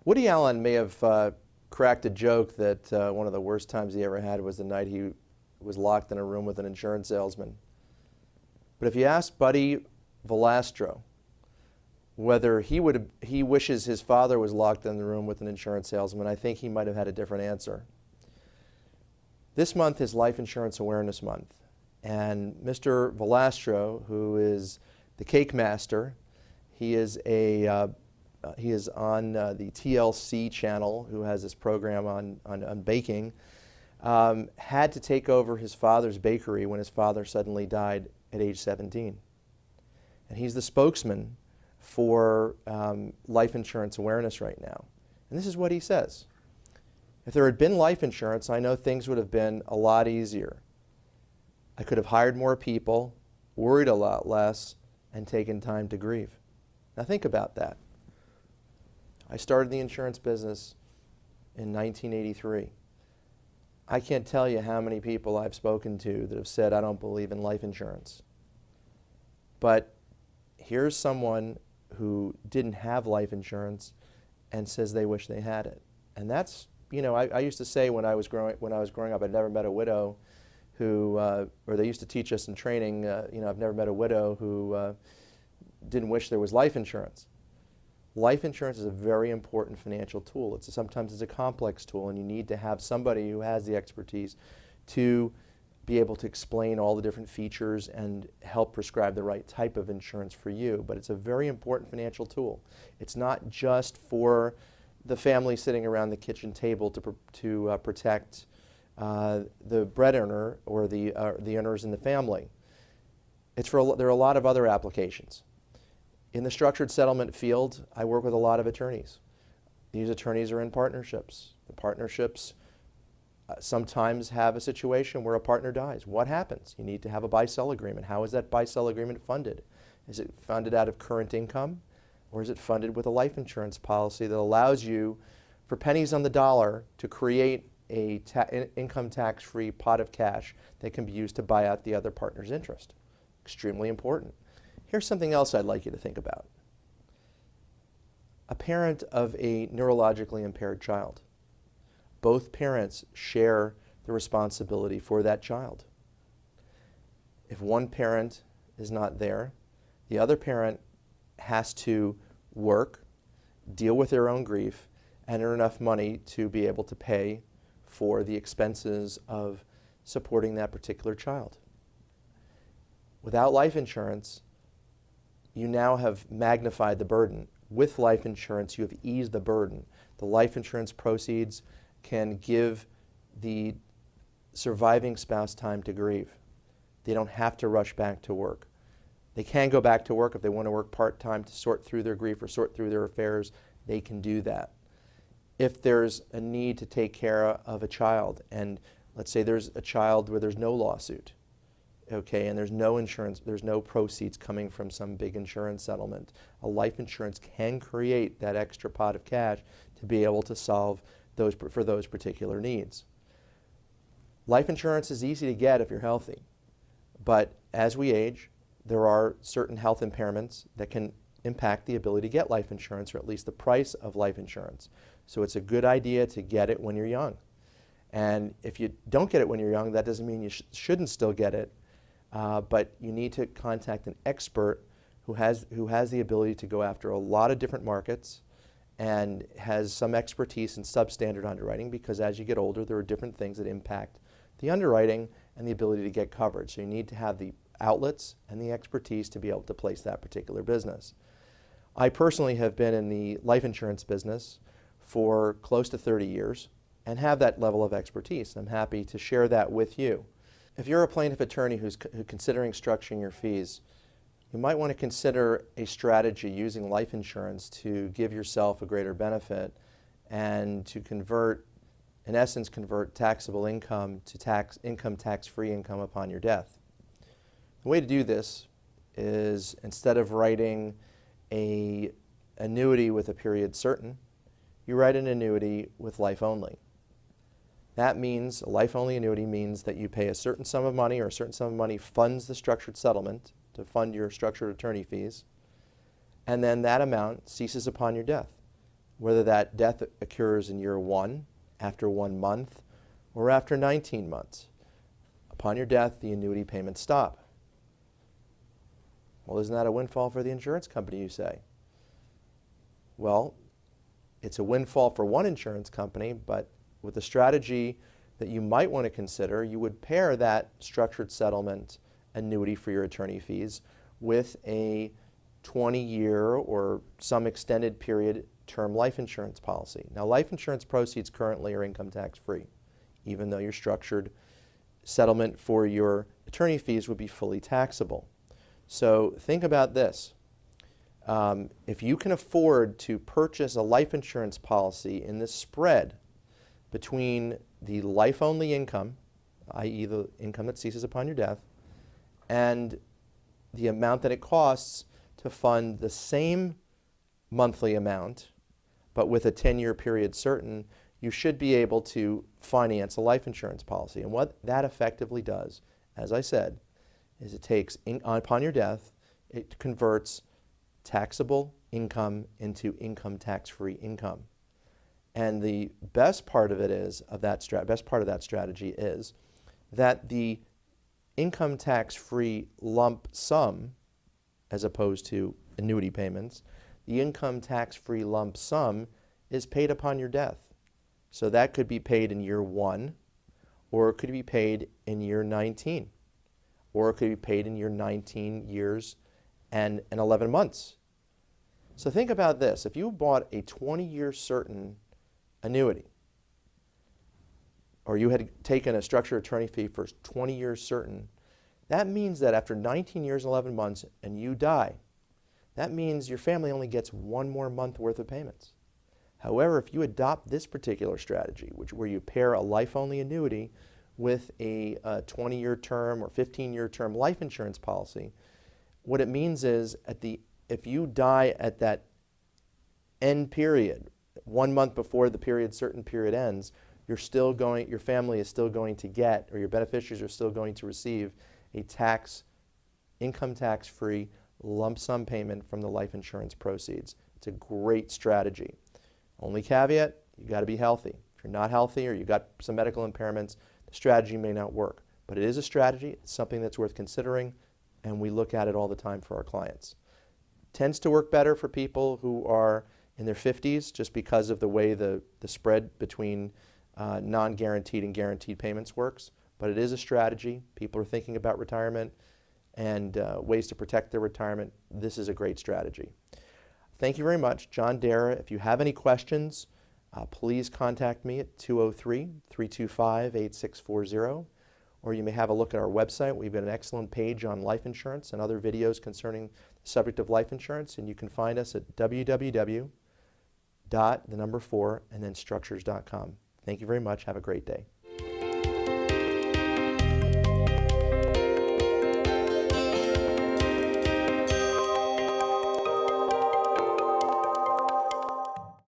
Woody Allen may have cracked a joke that one of the worst times he ever had was the night he was locked in a room with an insurance salesman. But if you ask Buddy Valastro whether he wishes his father was locked in the room with an insurance salesman, I think he might have had a different answer. This month is Life Insurance Awareness Month, and Mr. Valastro, who is the cake master, he is on the TLC channel, who has this program on baking, had to take over his father's bakery when his father suddenly died at age 17. And he's the spokesman for life insurance awareness right now. And this is what he says. If there had been life insurance, I know things would have been a lot easier. I could have hired more people, worried a lot less, and taken time to grieve. Now think about that. I started the insurance business in 1983. I can't tell you how many people I've spoken to that have said, I don't believe in life insurance. But here's someone who didn't have life insurance and says they wish they had it. And that's, you know, I used to say when I was growing up, I'd never met a widow who, or they used to teach us in training, you know, I've never met a widow who didn't wish there was life insurance. Life insurance is a very important financial tool. Sometimes it's a complex tool, and you need to have somebody who has the expertise to be able to explain all the different features and help prescribe the right type of insurance for you. But it's a very important financial tool. It's not just for the family sitting around the kitchen table to protect the bread earner or the earners in the family. There are a lot of other applications. In the structured settlement field, I work with a lot of attorneys. These attorneys are in partnerships. The partnerships sometimes have a situation where a partner dies. What happens? You need to have a buy-sell agreement. How is that buy-sell agreement funded? Is it funded out of current income, or is it funded with a life insurance policy that allows you, for pennies on the dollar, to create a income tax-free pot of cash that can be used to buy out the other partner's interest? Extremely important. Here's something else I'd like you to think about. A parent of a neurologically impaired child. Both parents share the responsibility for that child. If one parent is not there, the other parent has to work, deal with their own grief, and earn enough money to be able to pay for the expenses of supporting that particular child. Without life insurance, you now have magnified the burden. With life insurance, you have eased the burden. The life insurance proceeds can give the surviving spouse time to grieve. They don't have to rush back to work. They can go back to work if they want to work part-time to sort through their grief or sort through their affairs. They can do that. If there's a need to take care of a child, and let's say there's a child where there's no lawsuit, okay, and there's no insurance, there's no proceeds coming from some big insurance settlement, a life insurance can create that extra pot of cash to be able to solve for those particular needs. Life insurance is easy to get if you're healthy, but as we age, there are certain health impairments that can impact the ability to get life insurance, or at least the price of life insurance. So it's a good idea to get it when you're young. And if you don't get it when you're young, that doesn't mean you shouldn't still get it, but you need to contact an expert who has the ability to go after a lot of different markets and has some expertise in substandard underwriting, because as you get older, there are different things that impact the underwriting and the ability to get coverage. So you need to have the outlets and the expertise to be able to place that particular business. I personally have been in the life insurance business for close to 30 years and have that level of expertise. I'm happy to share that with you. If you're a plaintiff attorney who's considering structuring your fees, you might want to consider a strategy using life insurance to give yourself a greater benefit and to convert, in essence, convert taxable income to tax-free income upon your death. The way to do this is, instead of writing an annuity with a period certain, you write an annuity with life only. That means, a life-only annuity means that you pay a certain sum of money, or a certain sum of money funds the structured settlement to fund your structured attorney fees, and then that amount ceases upon your death. whether that death occurs in year 1, after 1 month, or after 19 months. Upon your death, the annuity payments stop. Well, isn't that a windfall for the insurance company, you say? Well, it's a windfall for one insurance company, but with the strategy that you might want to consider, you would pair that structured settlement annuity for your attorney fees with a 20-year or some extended period term life insurance policy. Now, life insurance proceeds currently are income tax free, even though your structured settlement for your attorney fees would be fully taxable. So think about this. If you can afford to purchase a life insurance policy in the spread between the life-only income, i.e. the income that ceases upon your death, and the amount that it costs to fund the same monthly amount, but with a 10-year period certain, you should be able to finance a life insurance policy. And what that effectively does, as I said, is it takes, upon your death, it converts taxable income into income tax-free income. And the best part of it is, best part of that strategy is that the income tax-free lump sum, as opposed to annuity payments, the income tax-free lump sum is paid upon your death. So that could be paid in year 1, or it could be paid in year 19, or it could be paid in year 19 years and 11 months. So think about this. If you bought a 20-year certain annuity, or you had taken a structured attorney fee for 20 years certain, that means that after 19 years and 11 months and you die, that means your family only gets 1 more month worth of payments. However, if you adopt this particular strategy, where you pair a life-only annuity with a 20-year term or 15-year term life insurance policy, what it means is if you die at that end period, 1 month before the certain period ends, your family is still going to get, or your beneficiaries are still going to receive a income tax-free lump sum payment from the life insurance proceeds. It's a great strategy. Only caveat, you got to be healthy. If you're not healthy or you've got some medical impairments, the strategy may not work. But it is a strategy, it's something that's worth considering, and we look at it all the time for our clients. Tends to work better for people who are in their 50s, just because of the way the spread between non-guaranteed and guaranteed payments works. But it is a strategy. People are thinking about retirement and ways to protect their retirement. This is a great strategy. Thank you very much. John Dara. If you have any questions, please contact me at 203-325-8640, or you may have a look at our website. We've got an excellent page on life insurance and other videos concerning the subject of life insurance, and you can find us at www.4structures.com. Thank you very much. Have a great day.